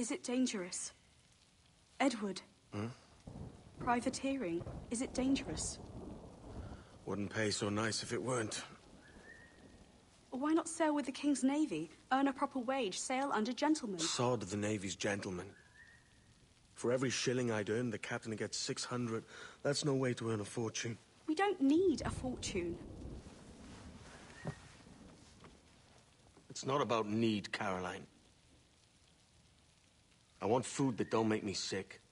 Is it dangerous? Edward? Hmm? Privateering, is it dangerous? Wouldn't pay so nice if it weren't. Why not sail with the King's Navy? Earn a proper wage, sail under gentlemen. Sod the Navy's gentlemen. For every shilling I'd earn, the captain gets 600. That's no way to earn a fortune. We don't need a fortune. It's not about need, Caroline. I want food that don't make me sick.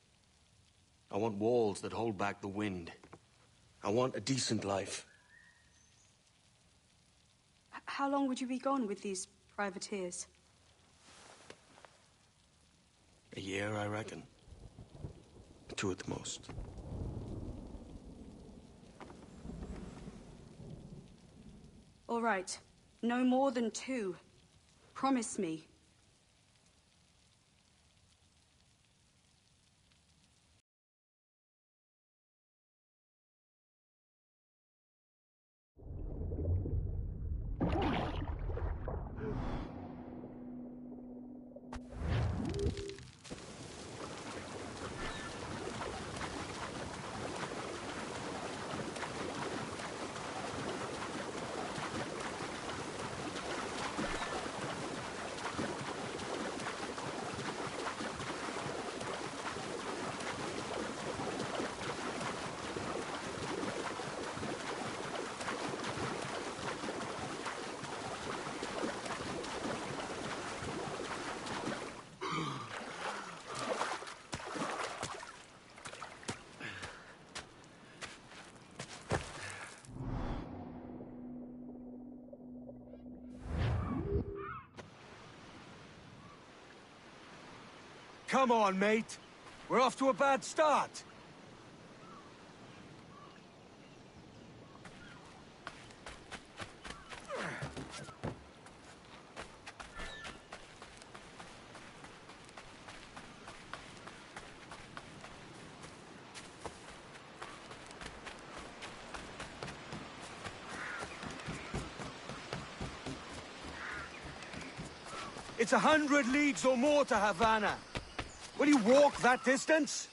I want walls that hold back the wind. I want a decent life. How long would you be gone with these privateers? A year, I reckon. 2 at the most. All right. No more than 2. Promise me. come on, mate. We're off to a bad start. It's 100 leagues or more to Havana. Will you walk that distance?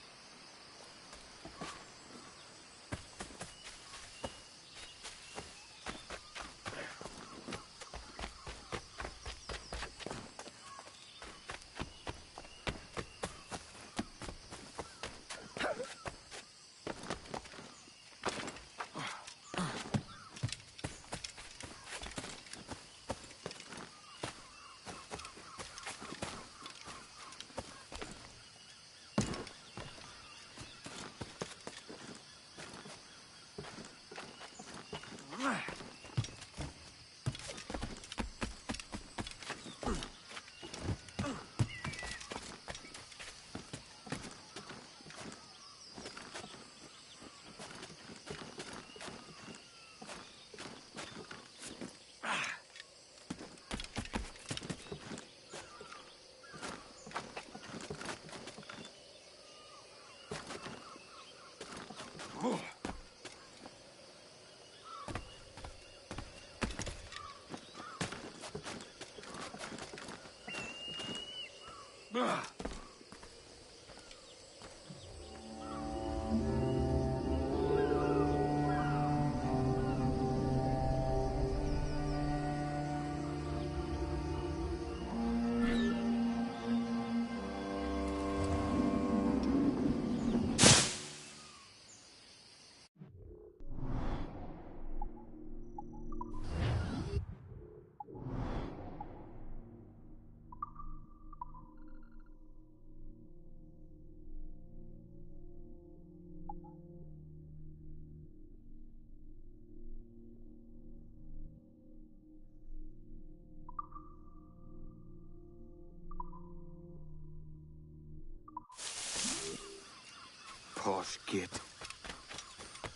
Posh git.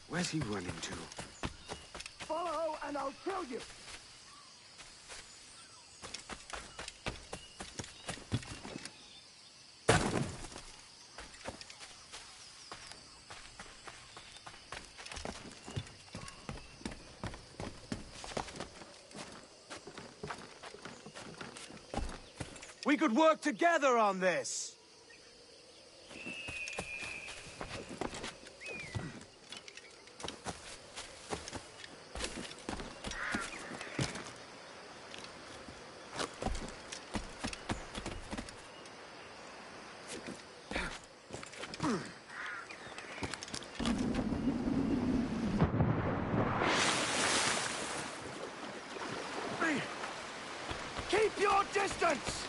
Where's he running to? Follow and I'll kill you! We could work together on this! Keep your distance!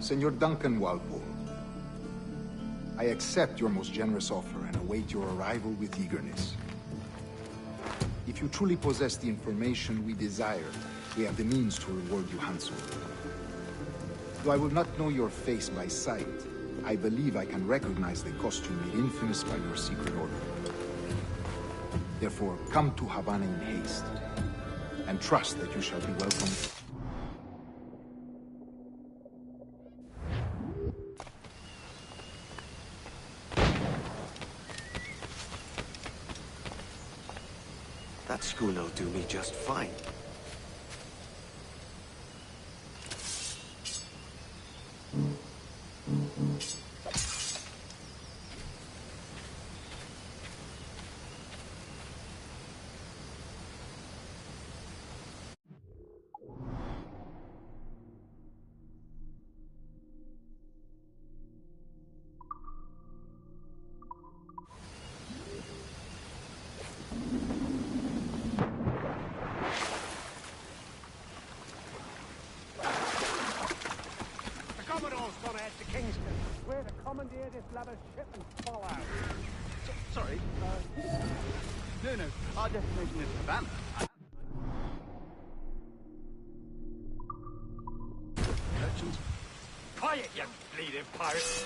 Senor Duncan Walpole, I accept your most generous offer and await your arrival with eagerness. If you truly possess the information we desire, we have the means to reward you handsomely. Though I will not know your face by sight, I believe I can recognize the costume made infamous by your secret order. Therefore, come to Havana in haste. and trust that you shall be welcome. That schooner'll do me just fine. We're to commandeer this lavish ship and fall out. Sorry. No. Our destination is Havana. Merchants. Quiet, you bleeding pirate!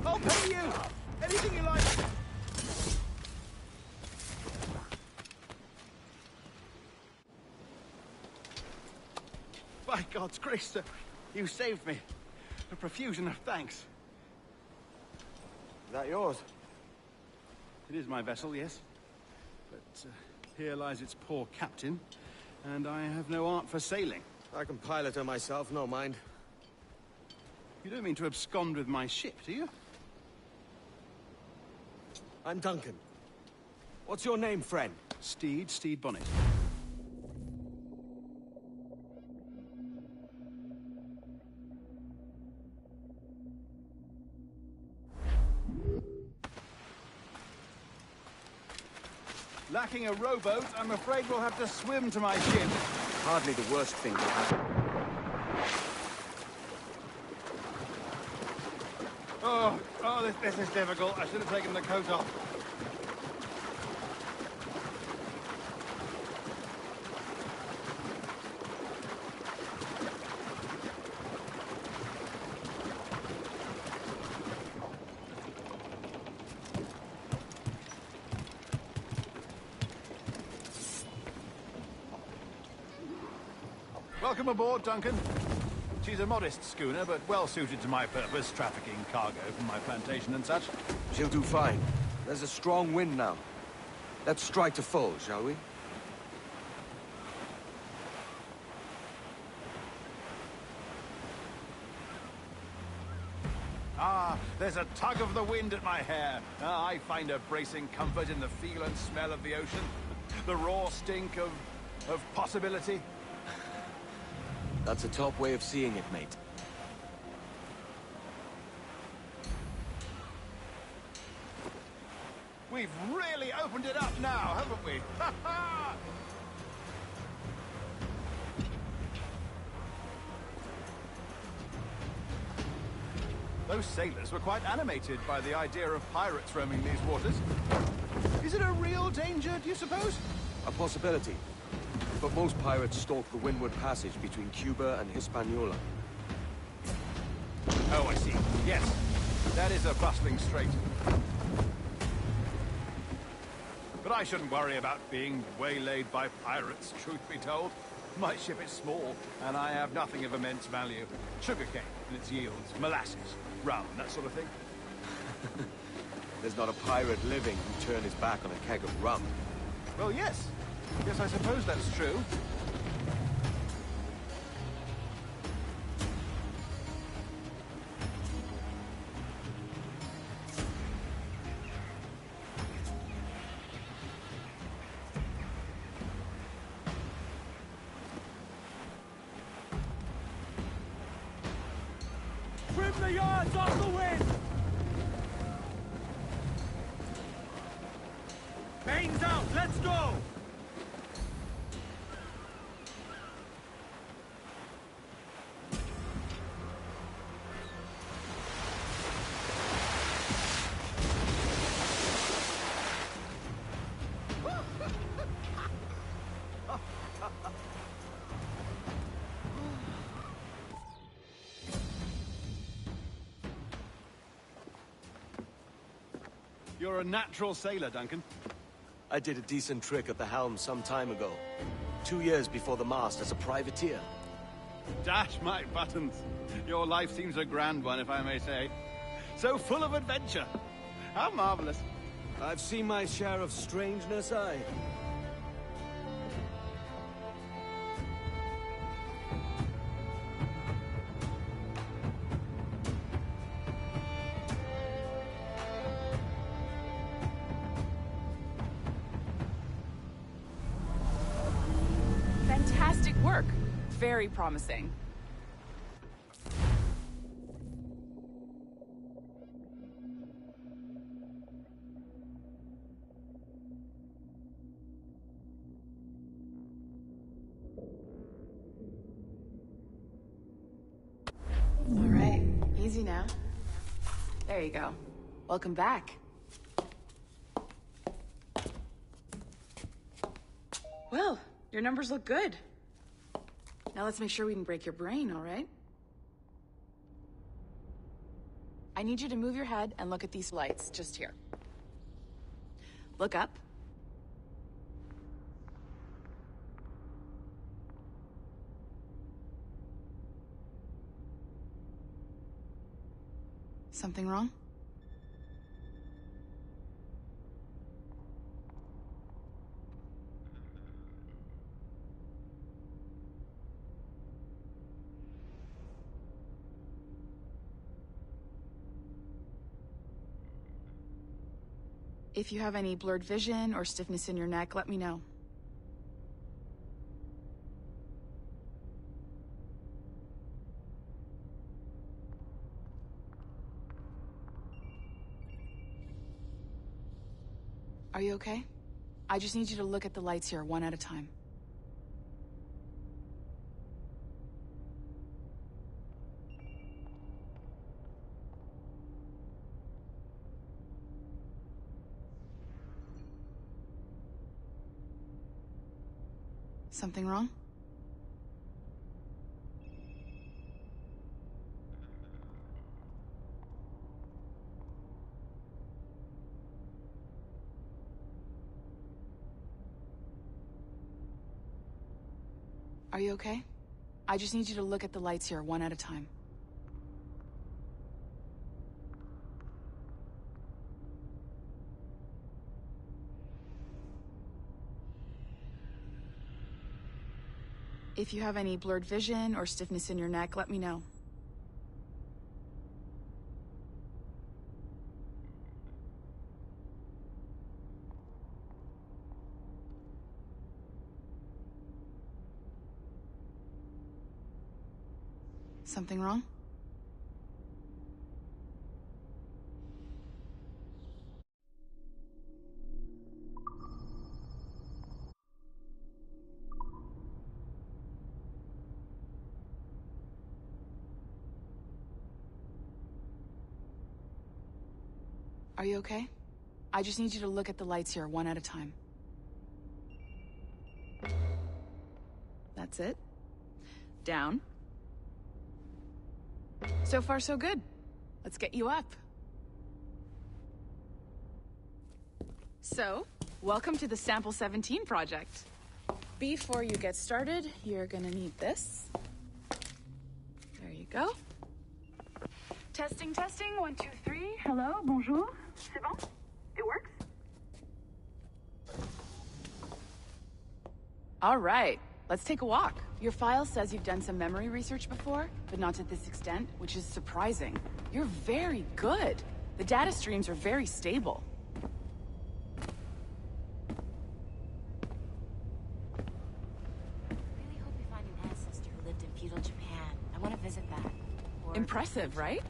I'll pay you! Anything you like! By God's grace, sir, you saved me. A profusion of thanks. Is that yours? It is my vessel, yes. But here lies its poor captain, and I have no art for sailing. I can pilot her myself, no mind. You don't mean to abscond with my ship, do you? I'm Duncan. What's your name, friend? Steed Bonnet. Lacking a rowboat, I'm afraid we'll have to swim to my ship. Hardly the worst thing to happen. This is difficult. I should have taken the coat off. Welcome aboard, Duncan. She's a modest schooner, but well suited to my purpose, trafficking cargo from my plantation and such. She'll do fine. There's a strong wind now. Let's strike to full, shall we? Ah, there's a tug of the wind at my hair. I find a bracing comfort in the feel and smell of the ocean. The raw stink of possibility. That's a top way of seeing it, mate. We've really opened it up now, haven't we? Ha ha! Those sailors were quite animated by the idea of pirates roaming these waters. Is it a real danger, do you suppose? A possibility. But most pirates stalk the Windward Passage between Cuba and Hispaniola. Oh, I see. Yes, that is a bustling strait. But I shouldn't worry about being waylaid by pirates, truth be told. My ship is small, and I have nothing of immense value. Sugarcane and its yields, molasses, rum, that sort of thing. There's not a pirate living who'd turn his back on a keg of rum. Well, yes. Yes, I suppose that's true. the yards off the wind! Mains out, let's go! You're a natural sailor, Duncan. I did a decent trick at the helm some time ago. 2 years before the mast as a privateer. Dash my buttons. Your life seems a grand one, if I may say. So full of adventure. How marvelous. I've seen my share of strangeness, aye. Fantastic work. Very promising. All right, easy now. There you go. Welcome back. Well, your numbers look good. Now let's make sure we can break your brain, all right? I need you to move your head and look at these lights just here. Look up. Something wrong? If you have any blurred vision or stiffness in your neck, let me know. Are you okay? I just need you to look at the lights here, one at a time. Something wrong? Are you okay? I just need you to look at the lights here, one at a time. If you have any blurred vision or stiffness in your neck, let me know. Something wrong? Are you okay? I just need you to look at the lights here, one at a time. That's it. Down. So far, so good. Let's get you up. So, welcome to the Sample 17 project. Before you get started, you're gonna need this. There you go. Testing, testing, 1, 2, 3. Hello, bonjour. C'est bon? It works? All right, let's take a walk. Your file says you've done some memory research before, but not to this extent, which is surprising. You're very good. The data streams are very stable. Really hope we find an ancestor who lived in feudal Japan. I want to visit that. Or Impressive, right?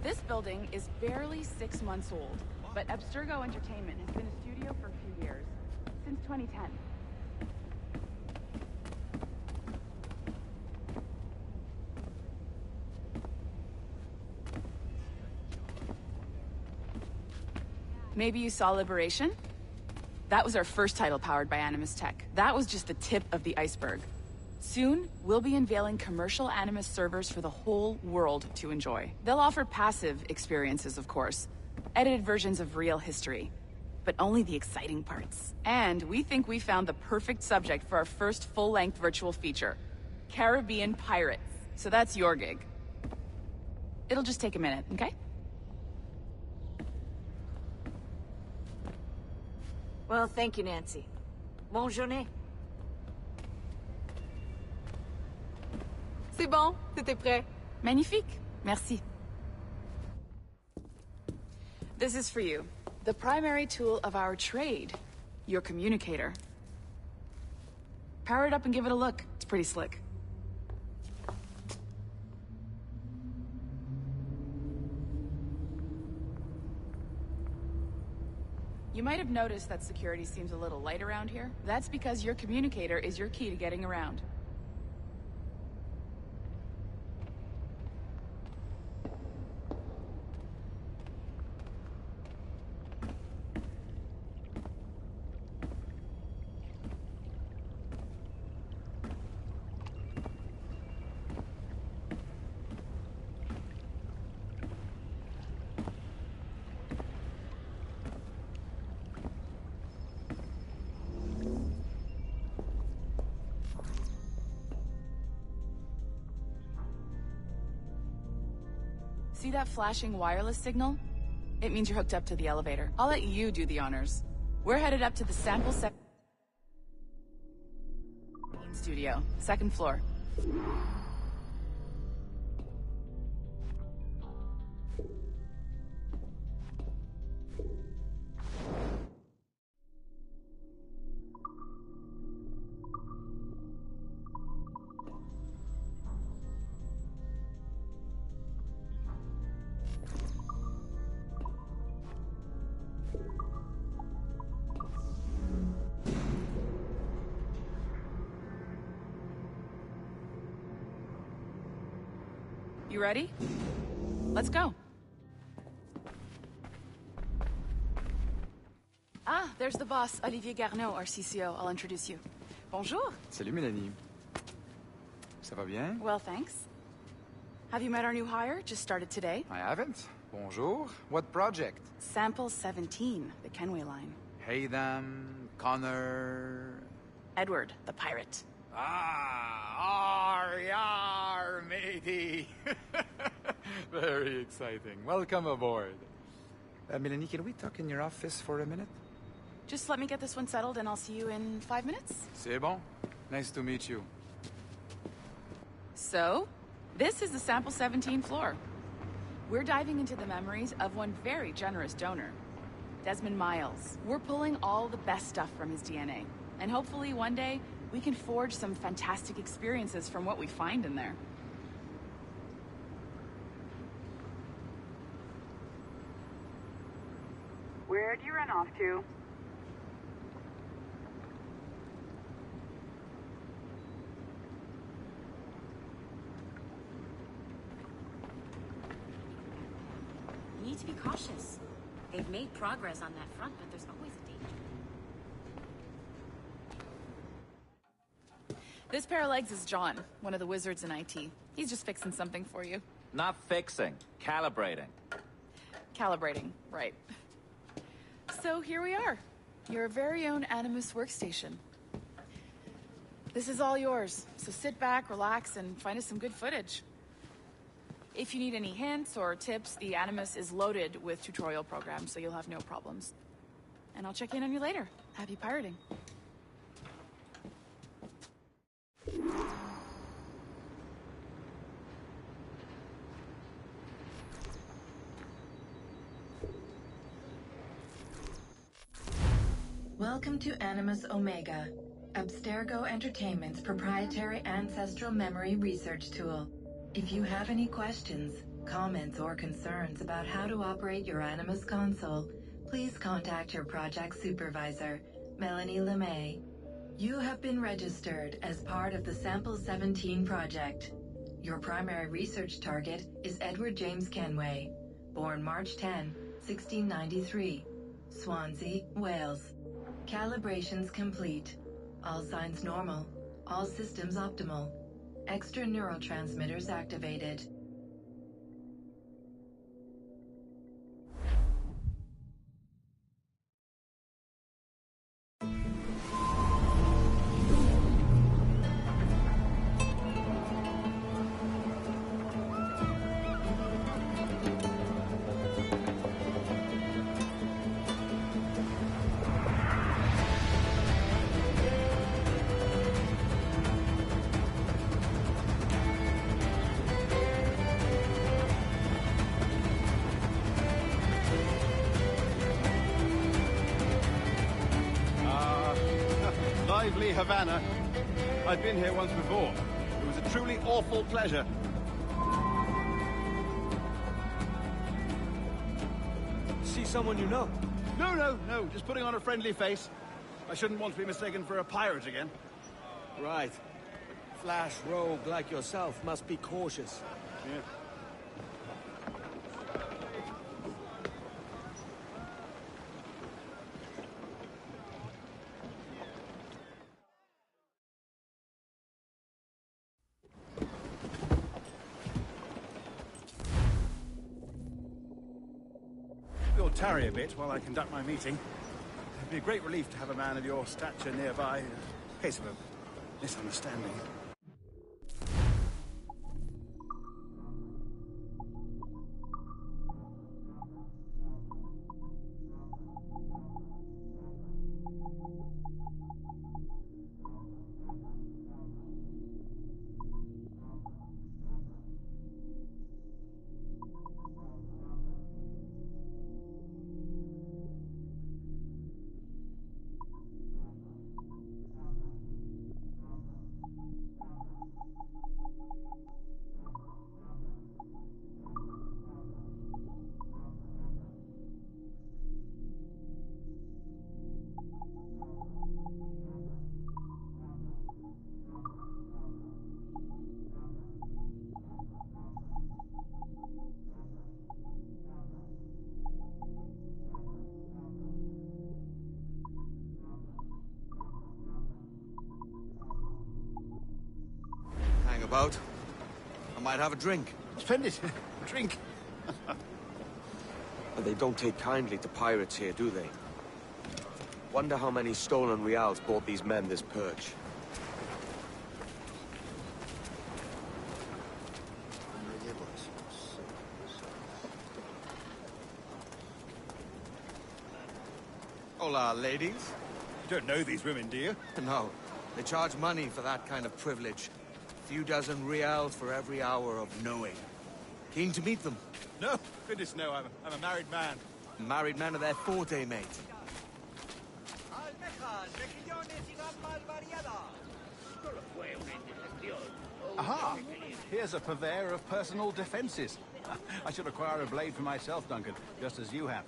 This building is barely 6 months old, but Abstergo Entertainment has been a studio for a few years, since 2010. Maybe you saw Liberation? That was our first title powered by Animus Tech. That was just the tip of the iceberg. Soon, we'll be unveiling commercial Animus servers for the whole world to enjoy. They'll offer passive experiences, of course. Edited versions of real history. But only the exciting parts. And we think we found the perfect subject for our first full-length virtual feature. Caribbean Pirates. So that's your gig. It'll just take a minute, okay? Well, thank you, Nancy. Bonne journée. C'est bon, c'était prêt. Magnifique. Merci. This is for you. The primary tool of our trade. Your communicator. Power it up and give it a look. It's pretty slick. You might have noticed that security seems a little light around here. That's because your communicator is your key to getting around. See that flashing wireless signal? It means you're hooked up to the elevator. I'll let you do the honors. We're headed up to the Sample 17 studio, 2nd floor. You ready? Let's go. Ah, there's the boss, Olivier Garneau, our CCO. I'll introduce you. Bonjour. Salut, Mélanie. Ça va bien? Well, thanks. Have you met our new hire? Just started today. I haven't. Bonjour. What project? Sample 17, the Kenway line. Haytham, Connor... Edward, the pirate. Ah, yar, matey. Very exciting. Welcome aboard. Mélanie, can we talk in your office for a minute? Just let me get this one settled and I'll see you in 5 minutes. C'est bon. Nice to meet you. So, this is the Sample 17 floor. We're diving into the memories of one very generous donor, Desmond Miles. We're pulling all the best stuff from his DNA. And hopefully one day, we can forge some fantastic experiences from what we find in there. Where'd you run off to? You need to be cautious. They've made progress on that front, but there's always a danger. This pair of legs is John, one of the wizards in IT. He's just fixing something for you. Not fixing, calibrating. Calibrating, right. So here we are, your very own Animus workstation. This is all yours, so sit back, relax, and find us some good footage. If you need any hints or tips, the Animus is loaded with tutorial programs, so you'll have no problems. And I'll check in on you later. Happy pirating. Welcome to Animus Omega, Abstergo Entertainment's proprietary ancestral memory research tool. If you have any questions, Comments or concerns about how to operate your Animus console, please contact your project supervisor, Melanie LeMay. You have been registered as part of the Sample 17 project. Your primary research target is Edward James Kenway, born March 10, 1693, Swansea, Wales. Calibrations complete. All signs normal. All systems optimal. Extra neurotransmitters activated. Lively Havana. I've been here once before. It was a truly awful pleasure. See someone you know? No. Just putting on a friendly face. I shouldn't want to be mistaken for a pirate again. Right. Flash rogue like yourself must be cautious. Yeah. You'll tarry a bit while I conduct my meeting. It'd be a great relief to have a man of your stature nearby in case of a misunderstanding. Hang about. I might have a drink. Splendid. Drink. They don't take kindly to pirates here, do they? Wonder how many stolen reals bought these men this perch. Hola, ladies. You don't know these women, do you? No. They charge money for that kind of privilege. A few dozen reals for every hour of knowing. Keen to meet them? No, goodness no, I'm a married man. Married men are their forte, mate. Aha! Here's a purveyor of personal defenses. I should acquire a blade for myself, Duncan, just as you have.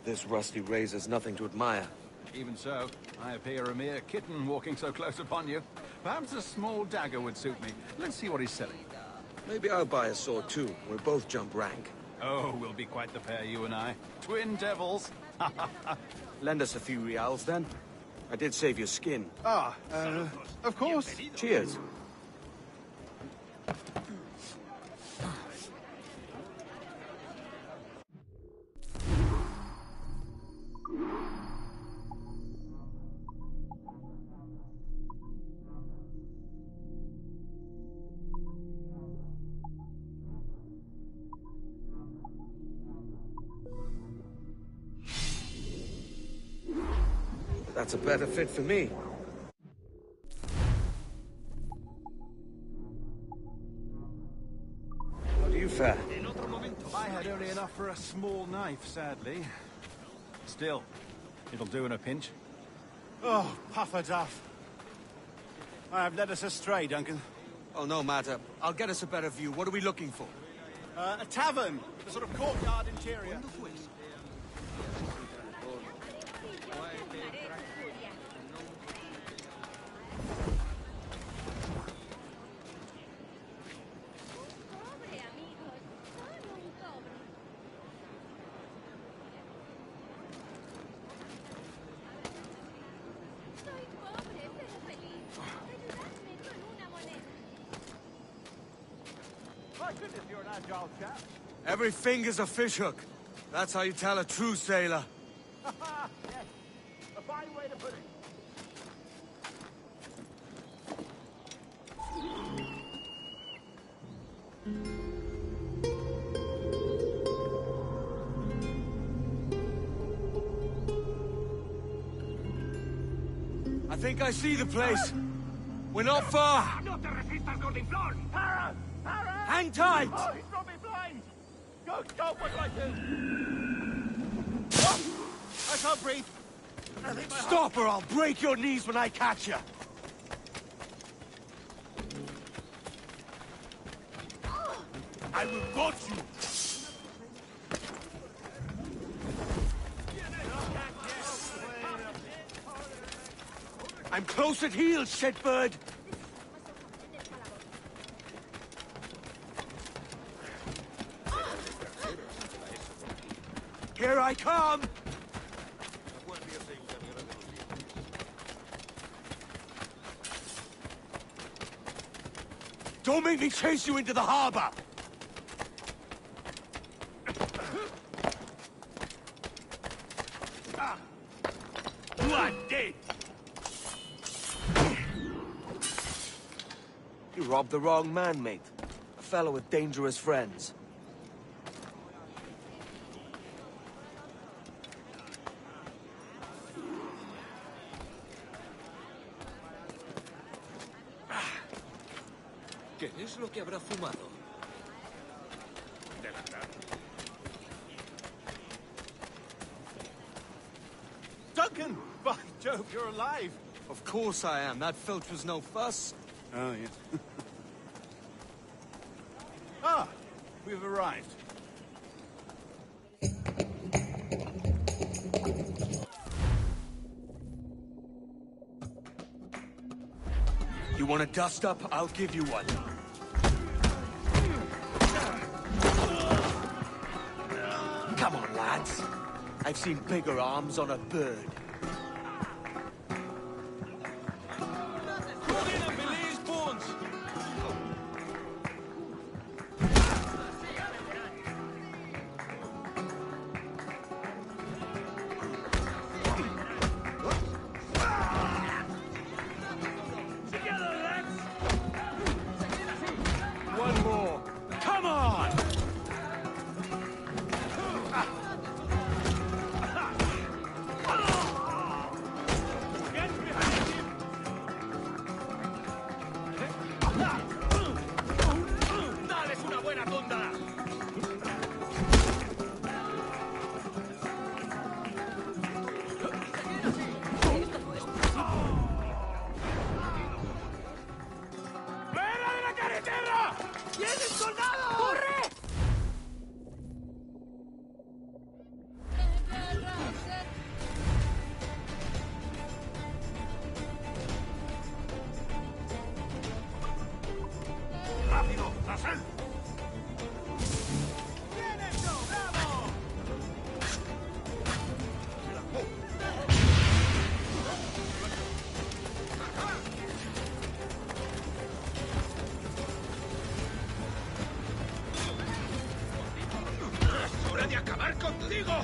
This rusty razor's nothing to admire. Even so, I appear a mere kitten walking so close upon you. Perhaps a small dagger would suit me. Let's see what he's selling. Maybe I'll buy a sword too. We'll both jump rank. Oh, we'll be quite the pair, you and I. Twin devils. Lend us a few reals, then. I did save your skin. Of course. Cheers. That's a better fit for me. How do you fare? I had only enough for a small knife, sadly. Still, it'll do in a pinch. Oh, puffer duff. I have led us astray, Duncan. Oh, no matter. I'll get us a better view. What are we looking for? A tavern with a sort of courtyard interior. My goodness, you're an agile chap. Every finger's a fishhook. That's how you tell a true sailor. Yes, a fine way to put it. I think I see the place. We're not far. ¡No te resistas, Gordinflón! Para! Para! Hang tight! Oh, he's brought me blind! Go, what do I do? I can't breathe. I think my Stop or I'll break your knees when I catch you. I will got you. I'm close at heel, shitbird. Here I come! Don't make me chase you into the harbor! You are dead! You robbed the wrong man, mate. A fellow with dangerous friends. ¿Qué es lo que habrá fumado? Duncan! By Jove, you're alive! Of course I am. That filch was no fuss. Oh, yeah. Ah! We've arrived. You want a dust-up? I'll give you one. Come on, lads. I've seen bigger arms on a bird. One more. Come on! ¡Dales una buena tunda! ¡Fuera de la carretera! ¡Vienen soldados! ¡Corre! ¡Rápido! ¡Tras él! ¡Bien hecho! ¡Bravo! ¡Es hora de acabar contigo!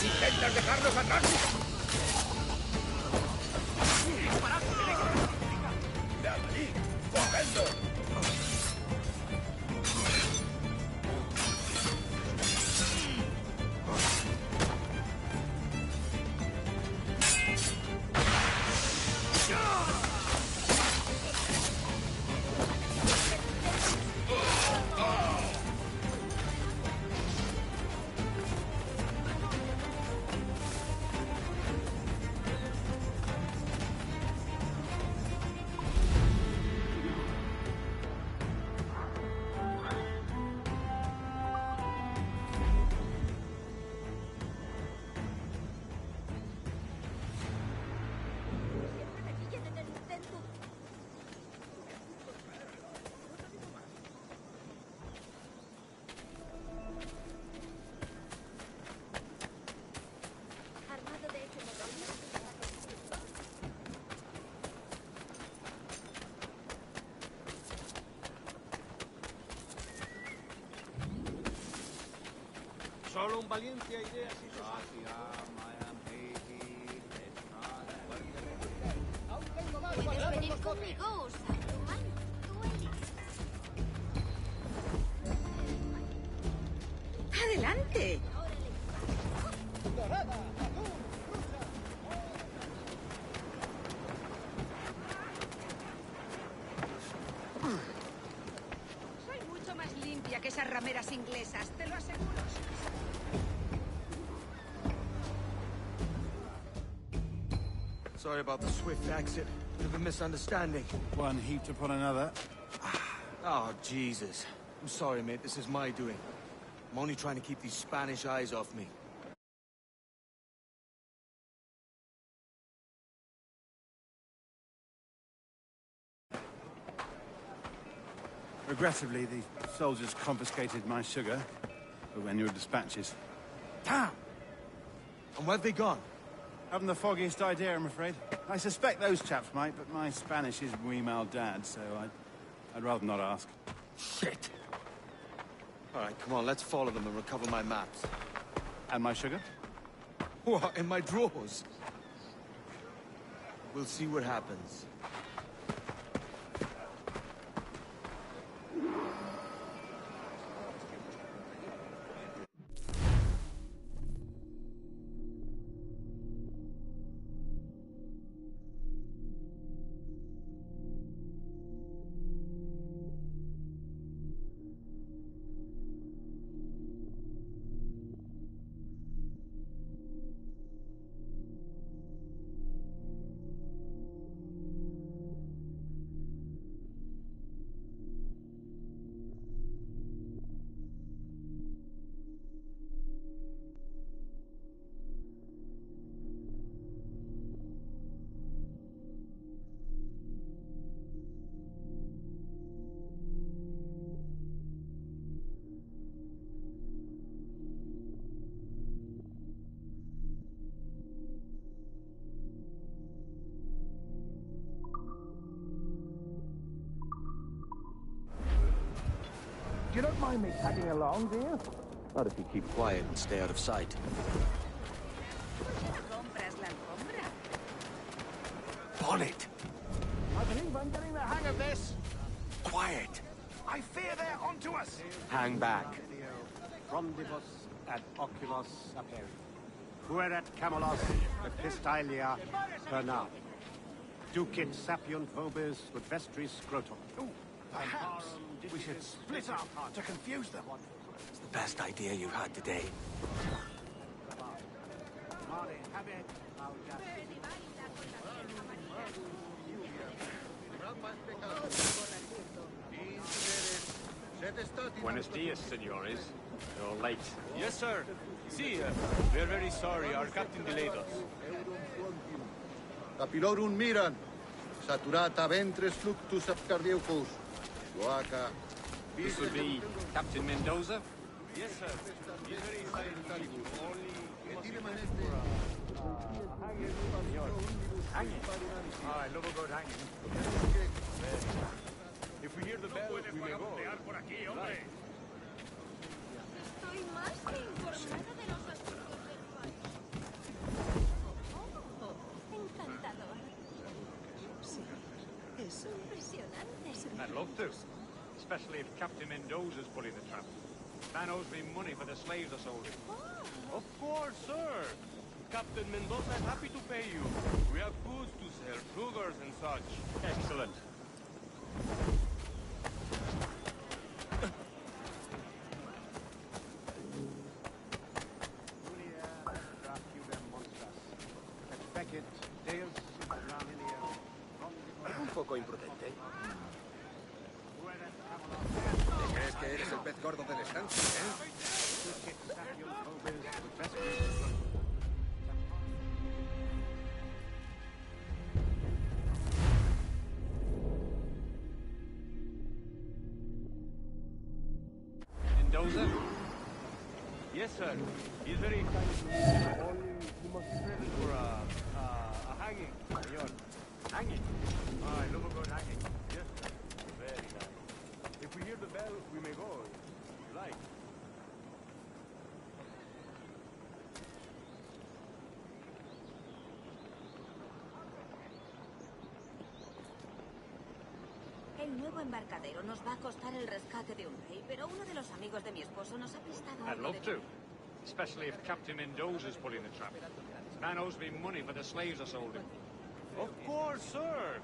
¿Intentas dejarlos atrás? Solo un valiente idea si Puedes venir conmigo, Saruman. Tú eliges. ¡Adelante! Soy mucho más limpia que esas rameras inglesas, te lo aseguro. Sorry about the swift exit. Bit of a misunderstanding. One heaped upon another. Oh, Jesus. I'm sorry, mate. This is my doing. I'm only trying to keep these Spanish eyes off me. Regrettably, the soldiers confiscated my sugar when your dispatches. Damn! And where've they gone? Haven't the foggiest idea, I'm afraid. I suspect those chaps might, but my Spanish is muy mal dad, so I'd rather not ask. Shit! All right, come on, let's follow them and recover my maps. And my sugar? What, in my drawers? We'll see what happens. You don't mind me tagging along, do you? Not if you keep quiet and stay out of sight. Bonnet! I believe I'm getting the hang of this. Quiet! I fear they're onto us. Hang back. Frondibus ad oculos aperi. Fuerat Camelos epistylia pernam. Ducit sapiunt vobis ut vestris scrotum. Perhaps we should split up to confuse them. It's the best idea you've had today. Buenos dias, senores. You're late. Yes, sir. See, we're very sorry. Our captain delayed us. Capilorum miran. Saturata ventres fluctus ab cardiopus. Loaca. This would be Captain Mendoza? Yes, sir. He's very excited. Hanging? I love a good hanging. If we hear the bell, we may go. Right. Estoy más que informada de los asuntos del país. Oh, encantador. Sí, es impresionante. I'd love to. Especially if Captain Mendoza's pulling the trap. Man owes me money for the slaves I sold him. Of course, sir. Captain Mendoza is happy to pay you. We have goods to sell, sugars and such. Excellent. Un poco imprudente. ¿Te crees que eres el pez gordo del estancia, Mendoza? Yes, sir. He's very excited. Only you must be present for a hanging, senor. Hanging? I love a good hanging. Yes, sir. Very nice. If we hear the bell, we may go. If you like. El nuevo embarcadero nos va a costar el rescate de un rey, pero uno de los amigos de mi esposo nos ha prestado I'd algo love de... to. Especially if Captain Mendoza's pulling the trap. Man owes me money for the slaves I sold him. Of course, sir.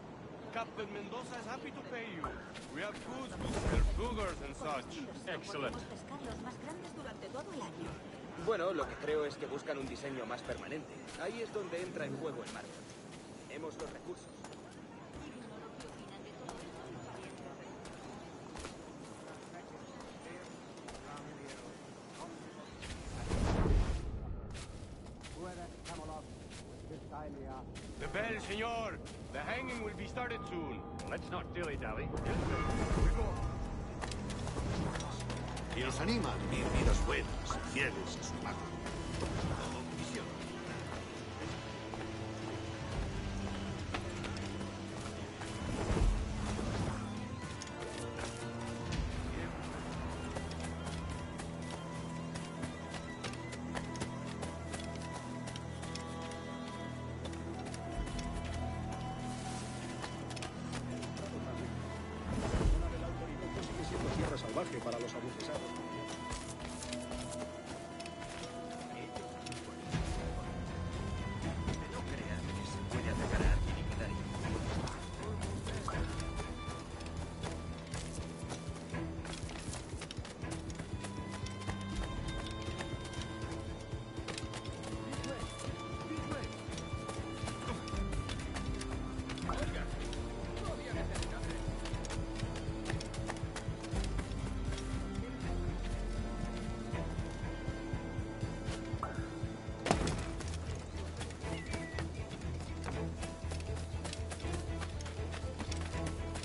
Captain Mendoza is happy to pay you. We have goods to sell, sugars and such. Excellent. Podemos pescar los más grandes durante todo el año. Bueno, lo que creo es que buscan un diseño más permanente. Ahí es donde entra en juego el mar. Tenemos los recursos. The bell, senor. The hanging will be started soon. Let's not dilly-dally. Y os anima a vivir vidas buenas, fieles a su pago. Como misión. Sigue siendo tierra salvaje para los abucesados. No crean que se puede atacar a alguien y quedar impune.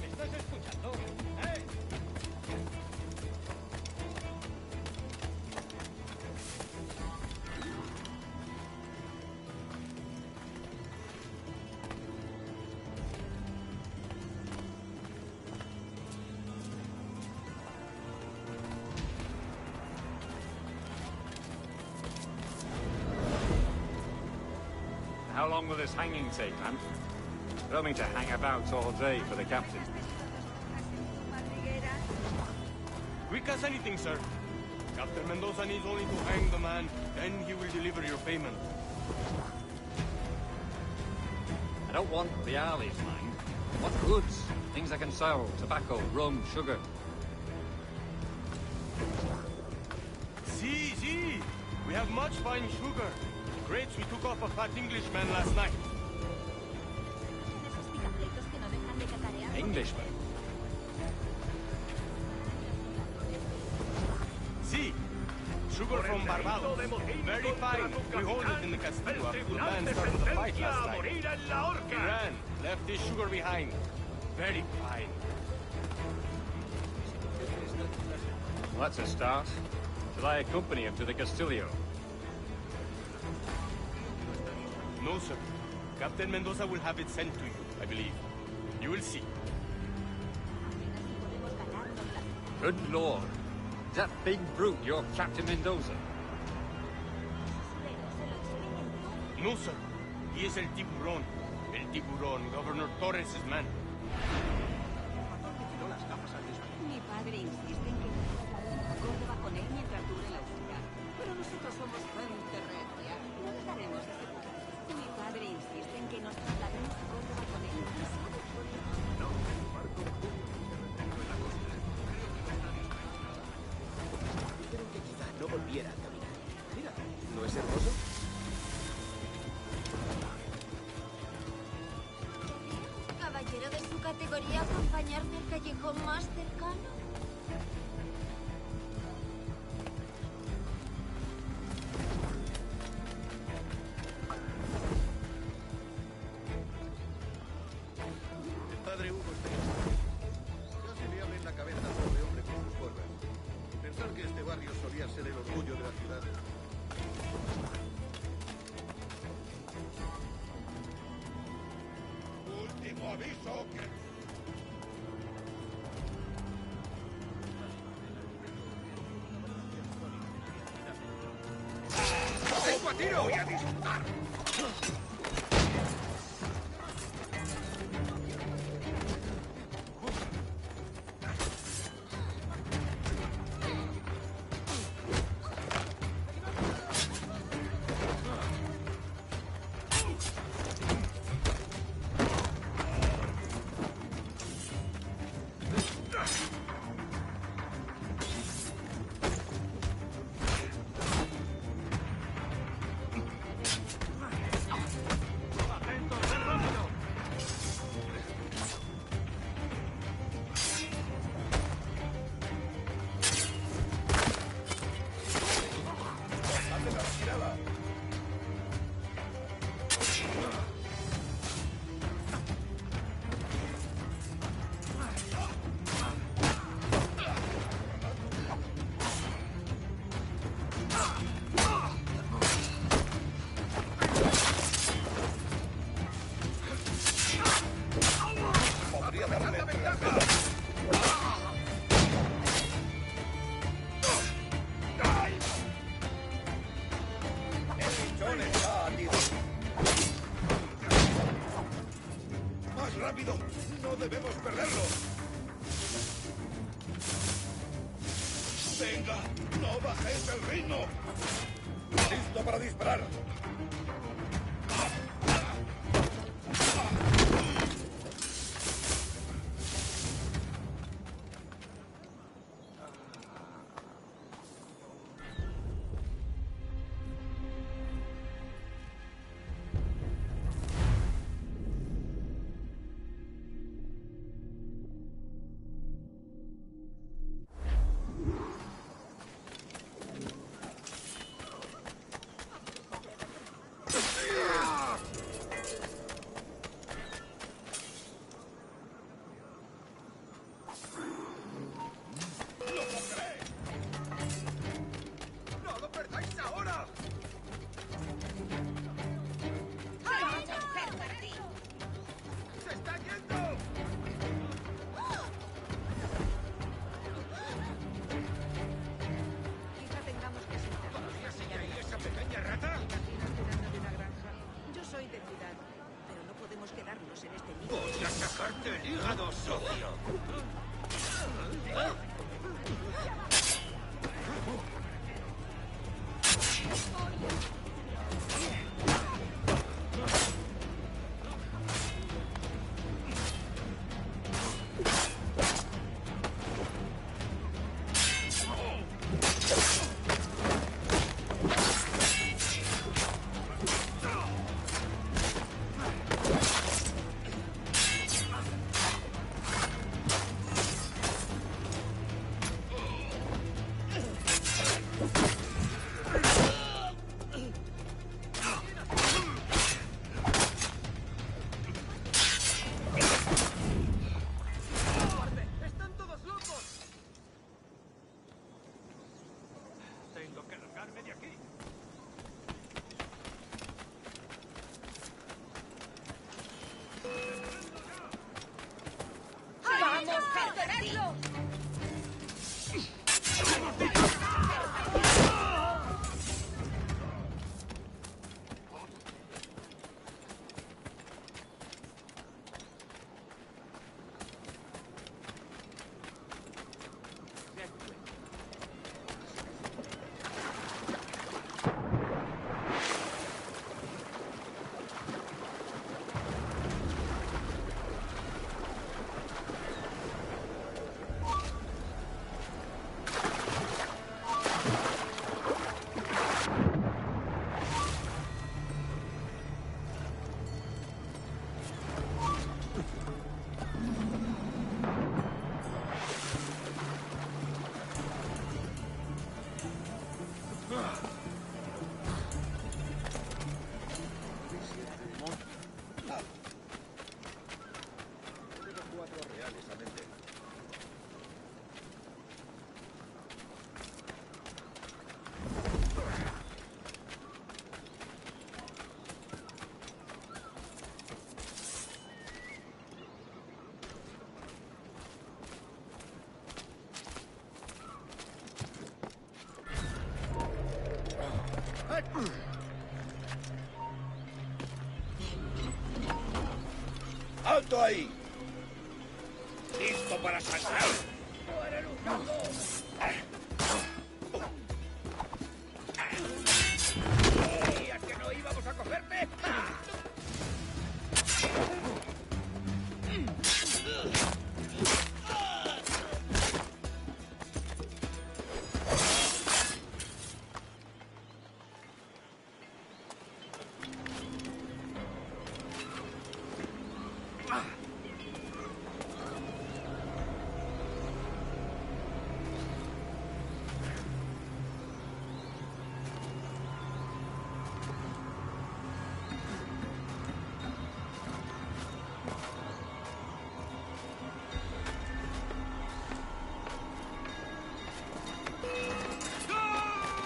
¿Estás escuchando? ¡Eh! How long will this hanging take, man? I don't mean to hang about all day for the captain. Quick as anything, sir. Captain Mendoza needs only to hang the man, then he will deliver your payment. I don't want the Arleys, mind. I want goods. Things I can sell. Tobacco, rum, sugar. See. We have much fine sugar. Grapes we took off a fat Englishman last night. Englishman? See, sugar from Barbados. Very fine. We hold it in the Castillo after the man started the fight last night. He ran, left his sugar behind. Very fine. Well, that's a start. Shall I accompany him to the Castillo? No, sir. Captain Mendoza will have it sent to you, I believe. You will see. Good Lord. Is that big brute your Captain Mendoza? No, sir. He is El Tiburón. El Tiburón, Governor Torres' man. Mi padre insiste en que nos traslademos a Córdoba con él mientras dure la huelga. Pero nosotros somos gente recia. No les daremos ese poder. Mi padre insiste en que nos traslademos a Córdoba con él. ¿Qué sabes por qué? No, el barco en la costa. Dijeron que quizá no volviera a caminar. Mira, ¿no es hermoso? Caballero de su categoría, acompañarme al callejón más cercano. El padre Hugo está casi le abren la cabeza al pobre hombre con sus porras. Pensar que este barrio solía ser el orgullo de la ciudad. Último aviso que... ¡Tengo a tiro! ¡Voy a disparar! rápido! ¡No debemos perderlo! ¡Venga! ¡No bajéis el ritmo! ¡Listo para disparar! ¡Alto ahí! ¡Listo para saltar! ¡Muere luchando! ¿Sabías que no íbamos a cogerte?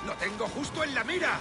¡Lo tengo justo en la mira!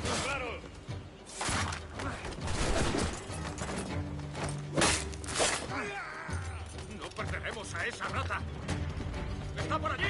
claros! ¡No perderemos a esa rata! ¡Está por allí!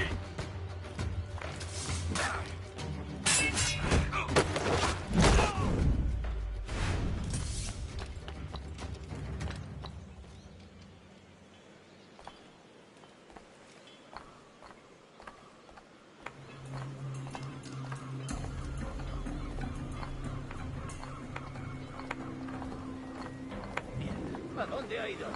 ¿A dónde ha ido?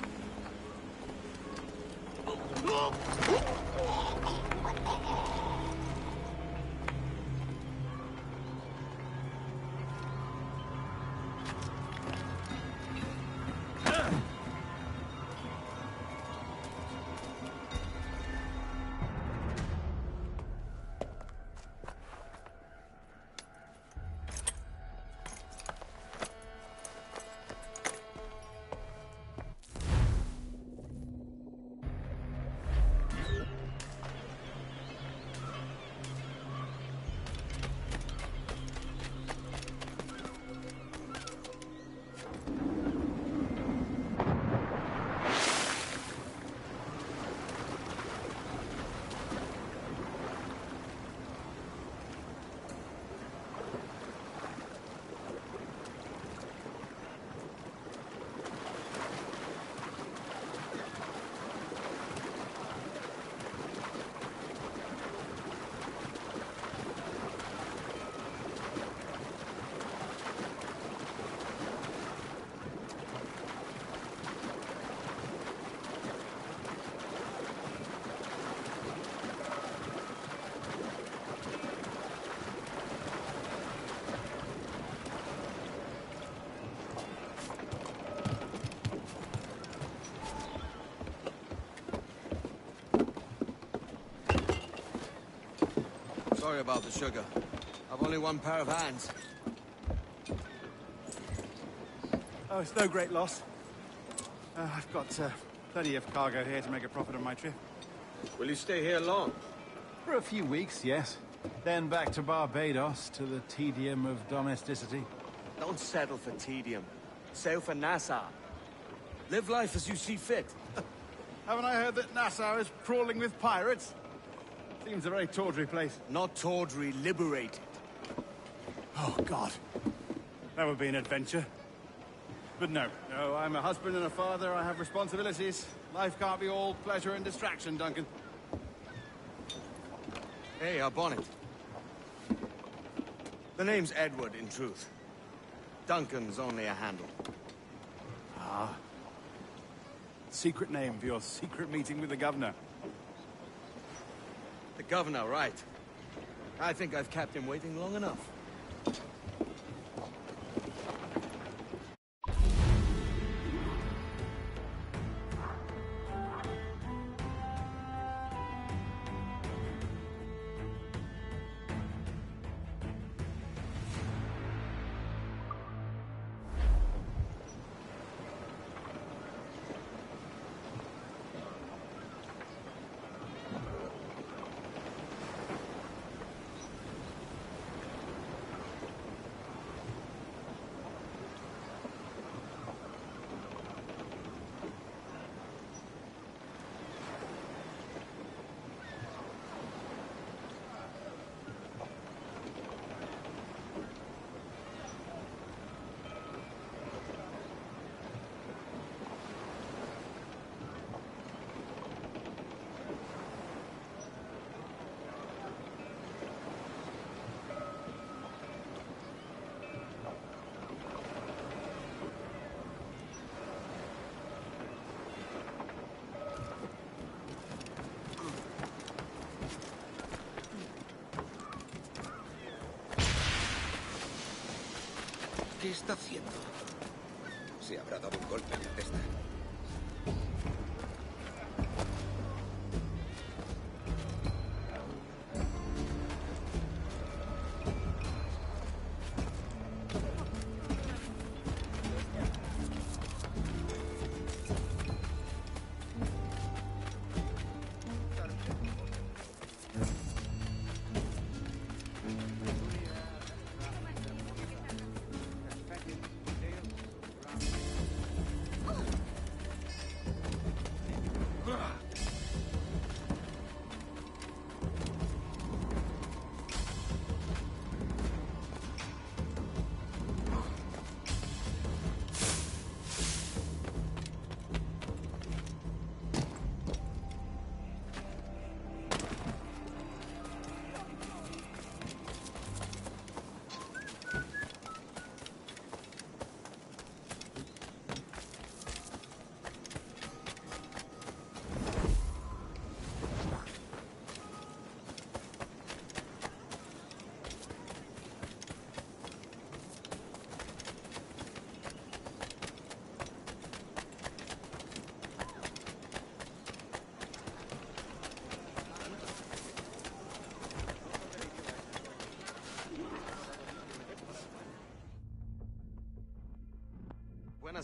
Sorry about the sugar. I've only one pair of hands. Oh, it's no great loss. I've got plenty of cargo here to make a profit on my trip. Will you stay here long? For a few weeks, yes. Then back to Barbados, to the tedium of domesticity. Don't settle for tedium. Sail for Nassau. Live life as you see fit. Haven't I heard that Nassau is crawling with pirates? Seems a very tawdry place. Not tawdry, liberated. Oh, God. That would be an adventure. But no, I'm a husband and a father. I have responsibilities. Life can't be all pleasure and distraction, Duncan. Hey, our bonnet. The name's Edward, in truth. Duncan's only a handle. Ah. Secret name for your secret meeting with the governor. The governor, right. I think I've kept him waiting long enough. ¿Qué está haciendo? Se habrá dado un golpe en la testa.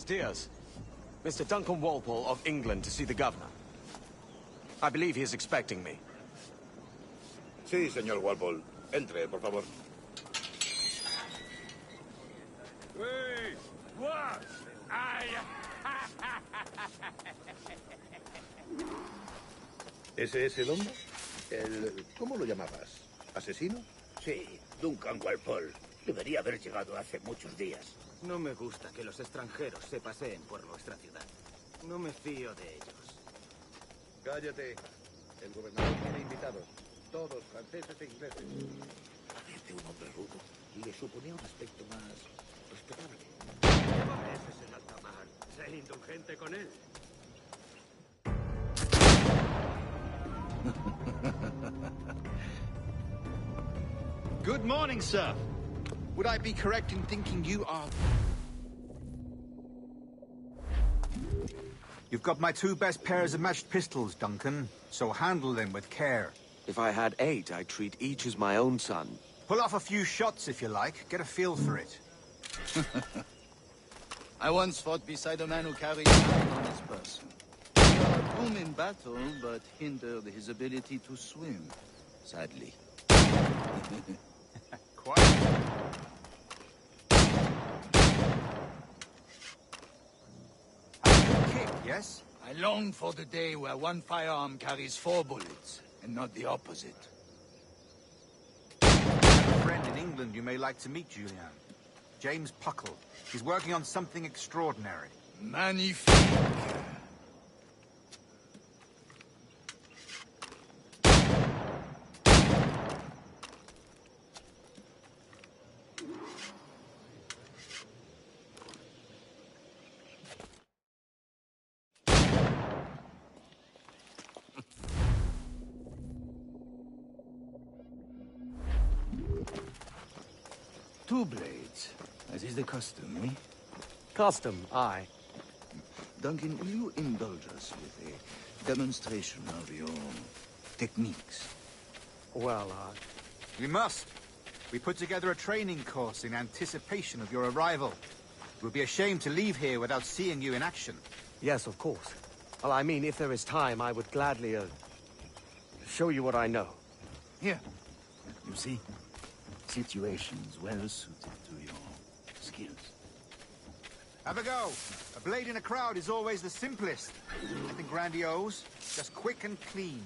Buenos dias. Mr. Duncan Walpole of England to see the governor. I believe he is expecting me. Sí, señor Walpole. Entre, por favor. Wait! What? ¿Ese es el hombre? ¿Cómo lo llamabas? ¿Asesino? Sí, Duncan Walpole. Debería haber llegado hace muchos días. No me gusta que los extranjeros se paseen por nuestra ciudad. No me fío de ellos. Cállate. El gobernador tiene invitados. Todos franceses e ingleses. Parece un hombre rudo. Le suponía un aspecto más respetable. Ese es el alta mar. Sé indulgente con él. Good morning, sir. Would I be correct in thinking you are... You've got my 2 best pairs of matched pistols, Duncan, so handle them with care. If I had 8, I'd treat each as my own son. Pull off a few shots if you like. Get a feel for it. I once fought beside a man who carried a knife on his person. We are a boom in battle, but hindered his ability to swim, sadly. Quiet. Kick, yes? I long for the day where one firearm carries 4 bullets, and not the opposite. I have a friend in England you may like to meet, Julian. James Puckle. He's working on something extraordinary. Magnifique! Two blades, as is the custom, eh? Custom, aye. Duncan, will you indulge us with a demonstration of your techniques? Well, We must. We put together a training course in anticipation of your arrival. It would be a shame to leave here without seeing you in action. Yes, of course. Well, I mean, if there is time, I would gladly, show you what I know. Here. You see? Situations well suited to your skills. Have a go. A blade in a crowd is always the simplest. Nothing grandiose, just quick and clean.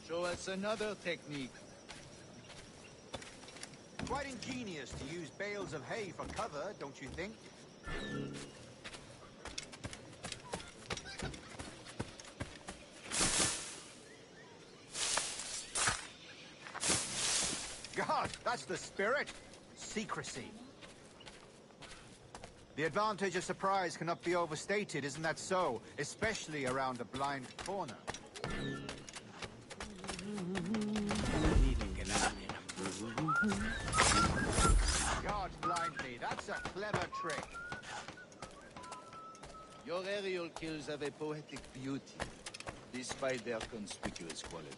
Show us another technique. Quite ingenious to use bales of hay for cover, don't you think? God, that's the spirit. Secrecy. The advantage of surprise cannot be overstated, isn't that so? Especially around a blind corner. God blind me, that's a clever trick. Your aerial kills have a poetic beauty, despite their conspicuous quality.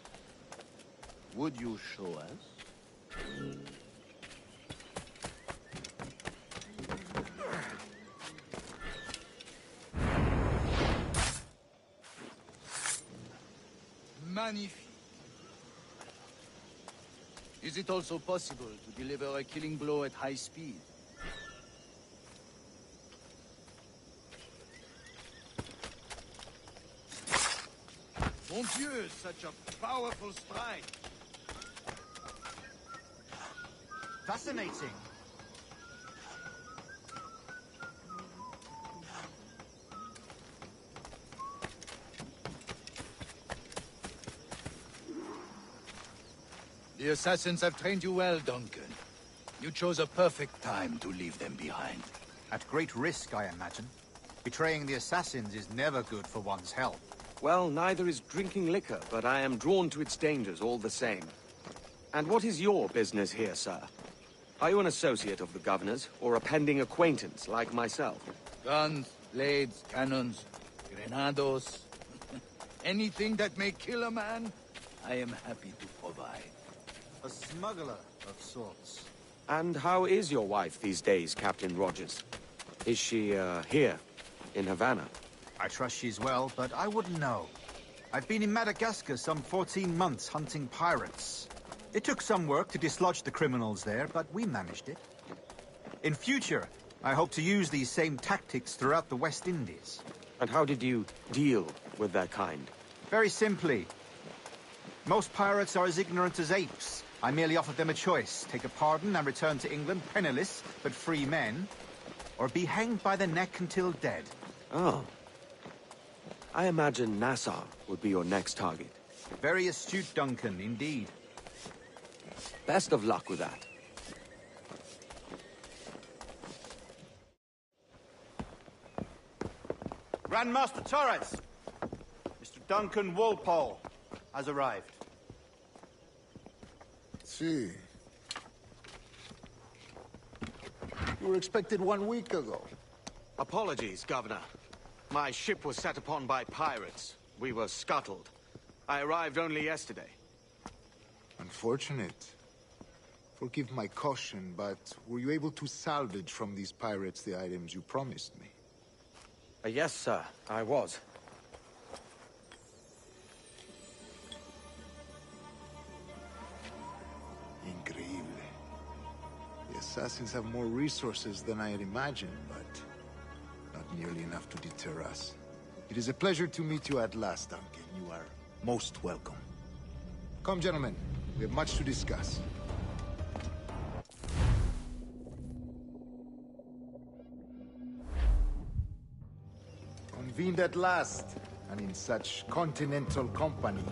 Would you show us? Magnifique. Is it also possible to deliver a killing blow at high speed? Mon Dieu, such a powerful strike! Fascinating. The assassins have trained you well, Duncan. You chose a perfect time to leave them behind. At great risk, I imagine. Betraying the assassins is never good for one's health. Well, neither is drinking liquor, but I am drawn to its dangers all the same. And what is your business here, sir? Are you an associate of the governor's, or a pending acquaintance like myself? Guns, blades, cannons, grenados. Anything that may kill a man, I am happy to provide. A smuggler of sorts. And how is your wife these days, Captain Rogers? Is she, here, in Havana? I trust she's well, but I wouldn't know. I've been in Madagascar some 14 months hunting pirates. It took some work to dislodge the criminals there, but we managed it. In future, I hope to use these same tactics throughout the West Indies. And how did you deal with their kind? Very simply. Most pirates are as ignorant as apes. I merely offered them a choice. Take a pardon and return to England penniless, but free men. Or be hanged by the neck until dead. Oh. I imagine Nassau would be your next target. Very astute, Duncan, indeed. Best of luck with that. Grandmaster Torres! Mr. Duncan Walpole has arrived. See. You were expected 1 week ago. Apologies, Governor. My ship was set upon by pirates. We were scuttled. I arrived only yesterday. Unfortunate. Forgive my caution, but were you able to salvage from these pirates the items you promised me? Yes, sir, I was. Increíble. The assassins have more resources than I had imagined, but not nearly enough to deter us. It is a pleasure to meet you at last, Duncan. You are most welcome. Come, gentlemen. We have much to discuss. Convened at last, and in such continental company.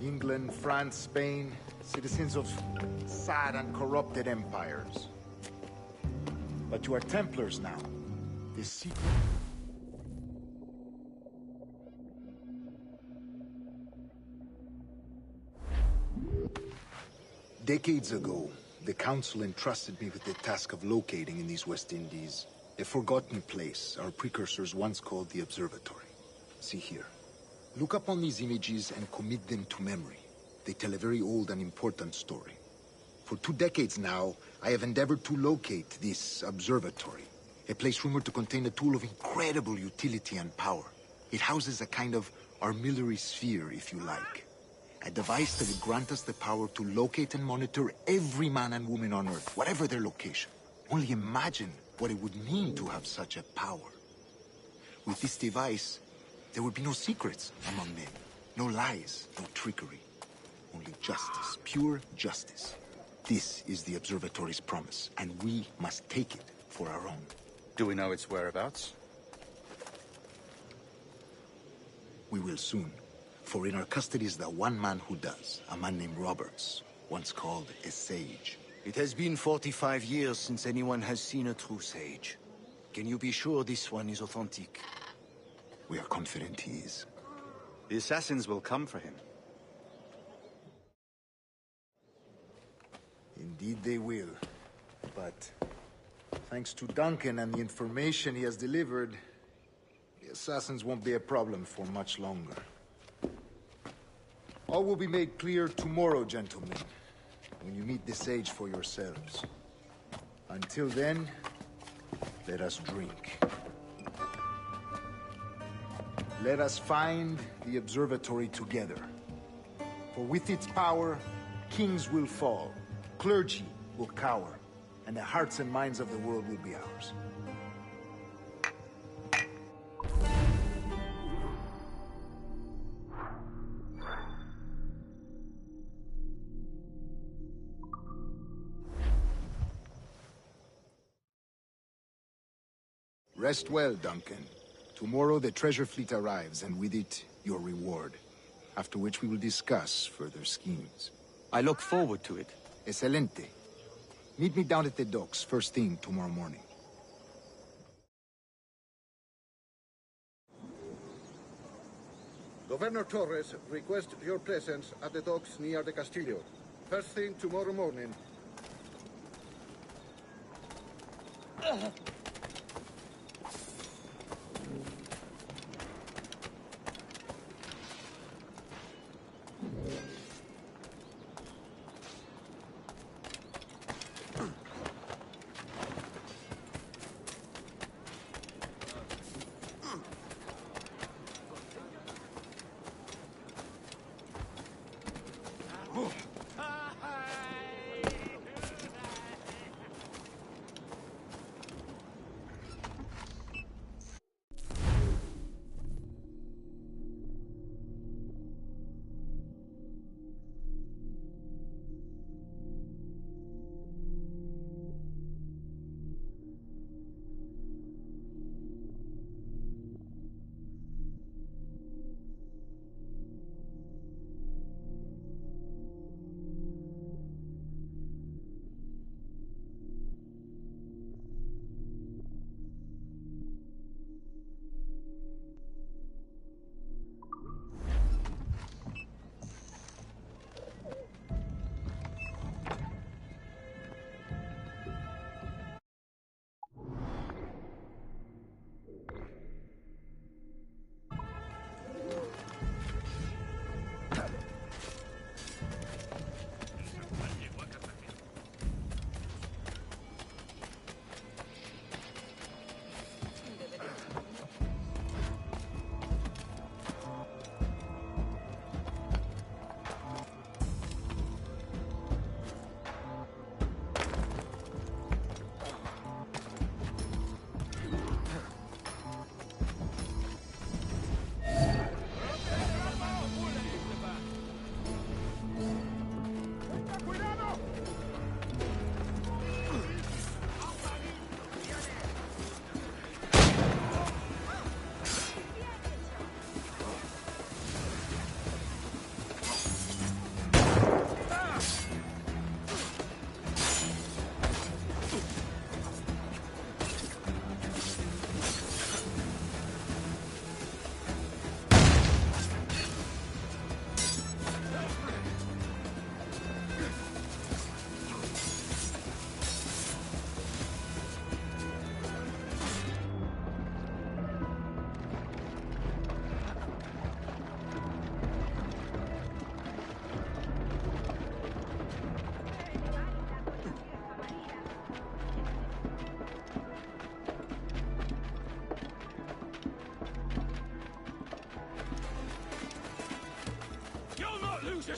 England, France, Spain, citizens of sad and corrupted empires. But you are Templars now. This secret... Decades ago, the Council entrusted me with the task of locating in these West Indies a forgotten place our precursors once called the Observatory. See here. Look upon these images and commit them to memory. They tell a very old and important story. For 2 decades now, I have endeavored to locate this observatory, a place rumored to contain a tool of incredible utility and power. It houses a kind of armillary sphere, if you like. A device that would grant us the power to locate and monitor every man and woman on Earth, whatever their location. Only imagine what it would mean to have such a power. With this device, there would be no secrets among men, no lies, no trickery. Only justice, pure justice. This is the Observatory's promise, and we must take it for our own. Do we know its whereabouts? We will soon. For in our custody is the one man who does, a man named Roberts, once called a sage. It has been 45 years since anyone has seen a true sage. Can you be sure this one is authentic? We are confident he is. The assassins will come for him. Indeed they will. But thanks to Duncan and the information he has delivered, the assassins won't be a problem for much longer. All will be made clear tomorrow, gentlemen, when you meet the sage for yourselves. Until then, let us drink. Let us find the observatory together. For with its power, kings will fall, clergy will cower, and the hearts and minds of the world will be ours. Rest well, Duncan. Tomorrow the treasure fleet arrives, and with it, your reward. After which we will discuss further schemes. I look forward to it. Excelente. Meet me down at the docks first thing tomorrow morning. Governor Torres requests your presence at the docks near the Castillo. First thing tomorrow morning.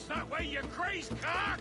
What's that way, you crazed cock?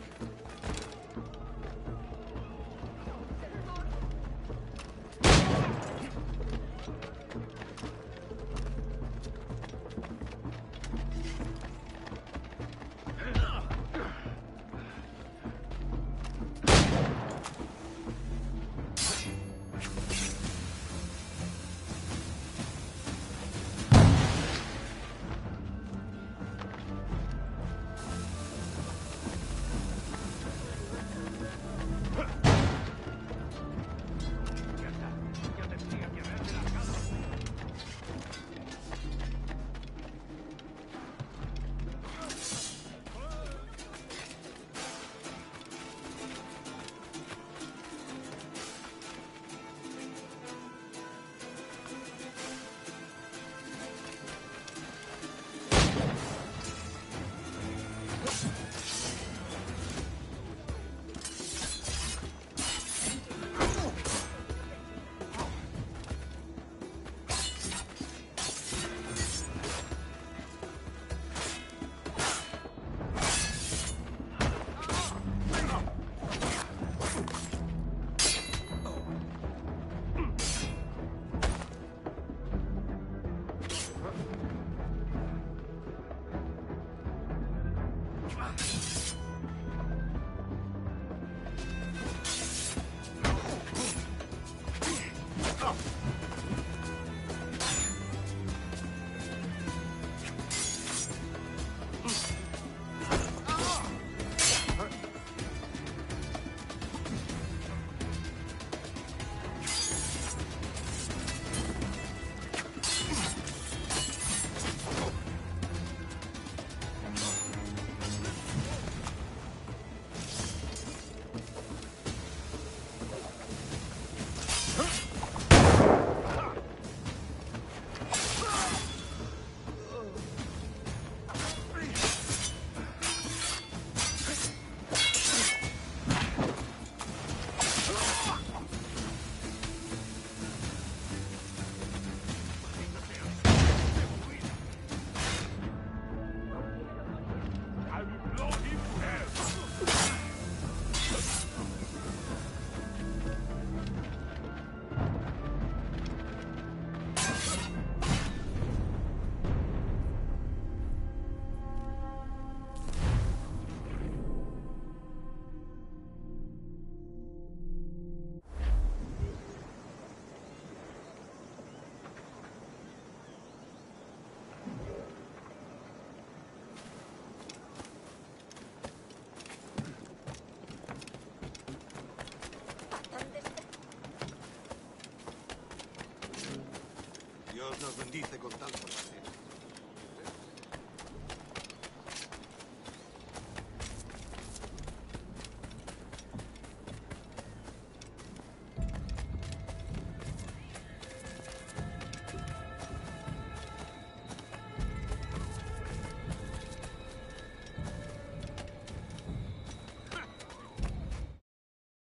Dios nos bendice con tal